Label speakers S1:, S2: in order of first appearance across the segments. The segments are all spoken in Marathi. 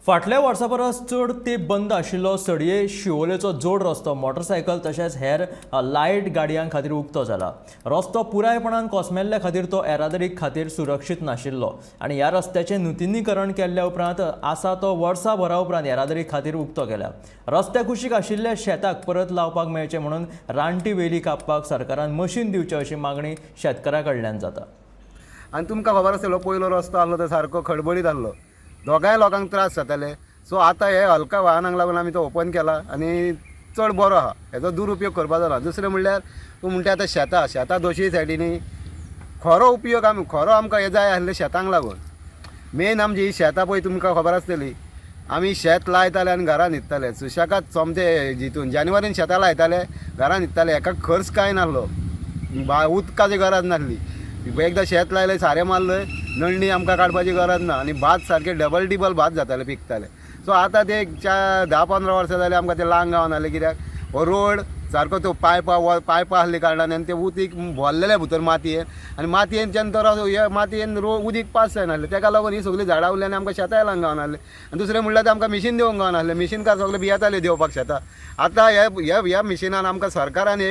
S1: फाटल्या वर्सा परस चड तेंप बंद आशिल्लो सडये शिवोलेचो जोड रस्तो मोटरसायकल तशेंच हेर लायट गाडयां खातीर उक्तो जाला. रस्तो पुरायपणान कोसमेल्ल्या खातीर तो येरादारी खातीर सुरक्षीत नाशिल्लो आनी ह्या रस्त्याचें नुतनीकरण केल्ल्या उपरांत आसा तो वर्साभरा उपरांत येरादारी खातीर उक्तो केल्या. रस्त्या कुशीक आशिल्ल्या शेताक परत लावपाक मेळचें म्हणून रानटी वेली कापपाक सरकारान मशीन दिवचें अशी मागणी शेतकारां कडल्यान जाता.
S2: आनी तुमकां खबर आसतलो पयलो रस्तो आहलो तो सारको खडबडीत आहलो, दोगांय लोकांक त्रास जाताले. सो आतां हे हलका वाहनांक लागून आमी तो ओपन केला आनी चड बरो आहा, हेजो दुरुपयोग करपा जाला. दुसरें म्हणल्यार तूं म्हणटा आतां शेतां दोशीय सायडीनी खरो उपयोग खरो आमकां हे जाय आसलें शेतांक लागून. मेन आमची ही शेतां पळय तुमकां खबर आसतली, आमी शेत लायताले आनी घरा न्हिदताले. सुशेगाद सोमते जितून जानेवारीन शेतां लायताले, घरा न्हिदताले, हेका खर्च कांय नासलो, उदकाची गरज नासली. एकदां शेत लायलें, सारें मारलंय, नंडी आमकां काडपाची गरज ना आनी भात सारकें डबल टिबल भात जाताले, पिकताले. सो आतां ते 10-15 वर्सां जालीं आमकां ते लांग गावना जालें. कित्याक हो रोड सारको तो पायपा आसले कारणान आनी ते उदीक भरलेले भितर मातयेन आनी मातयेन जेन्ना तो हे मातयेन उदीक पास जायनासलें, तेका लागून ही सगळीं झाडां उरलीं आनी आमकां शेतांय लावंक गावनासलें. आनी दुसरें म्हणल्यार आमकां मिशीन दिवंक गावनासलें, मिशीन काय सगळें भियेताले दिवपाक शेतां. आतां ह्या मिशिनान आमकां सरकारान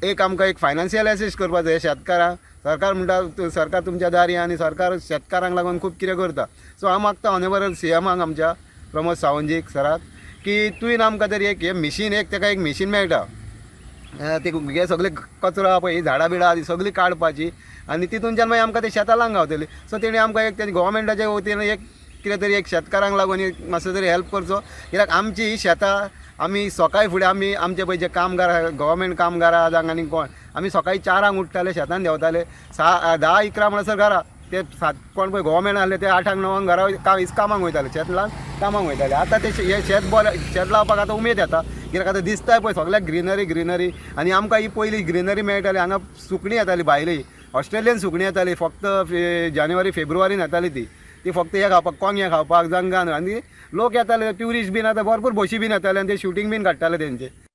S2: एक आमकां एक फायनान्शियल एसिस्ट करपाक जाय शेतकारांक. सरकार म्हणटा सरकार तुमच्या दारी आनी सरकार शेतकारांक लागून खूब कितें करता. सो हांव मागता ऑनेबल सीएमाक आमच्या प्रमोद सावंतजीक सराक की तुवें आमकां तरी एक हे मिशीन ताका एक मिशीन मेळटा, ते हे सगळे कचरो आहा पळय, ही झाडां बिडां ती सगळीं काडपाची आनी तितूनच्यान मागीर आमकां ते शेतां लावंक गावतली. सो तेणी आमकां एक गोवोरमेंटाच्या वतीन एक कितें तरी एक शेतकारांक लागून एक मातसो तरी हेल्प करचो. कित्याक आमची ही शेतां आमी सकाळी फुडें आमचे पळय जे कामगार गोवोरमेंट कामगारां जावं आनी कोण, आमी सकाळी 4 उठताले, शेतान देंवताले, 10-11 म्हणसर घरा ते कोण पळय गोवोरमेंट आहले ते 8-9 घरा कामाक वयताले, शेत लावन कामाक वयताले. आतां ते हे शेत लावपाक आतां उमेद येता, कित्याक आतां दिसताय पळय सगळ्याक ग्रिनरी आनी आमकां ही पयली ग्रिनरी मेळटाली. हांगा सुकणीं येताली भायली, ऑस्ट्रेलियन सुकणीं येताली, फक्त जानेवारी फेब्रुवारीन येताली ती फक्त हे खावपाक, कोंगे खावपाक, जंगान. आनी लोक येताले, ट्युरिस्ट बीन आतां भरपूर बशी बीन येताले आनी ते शुटींग बीन काडटाले तेंचे.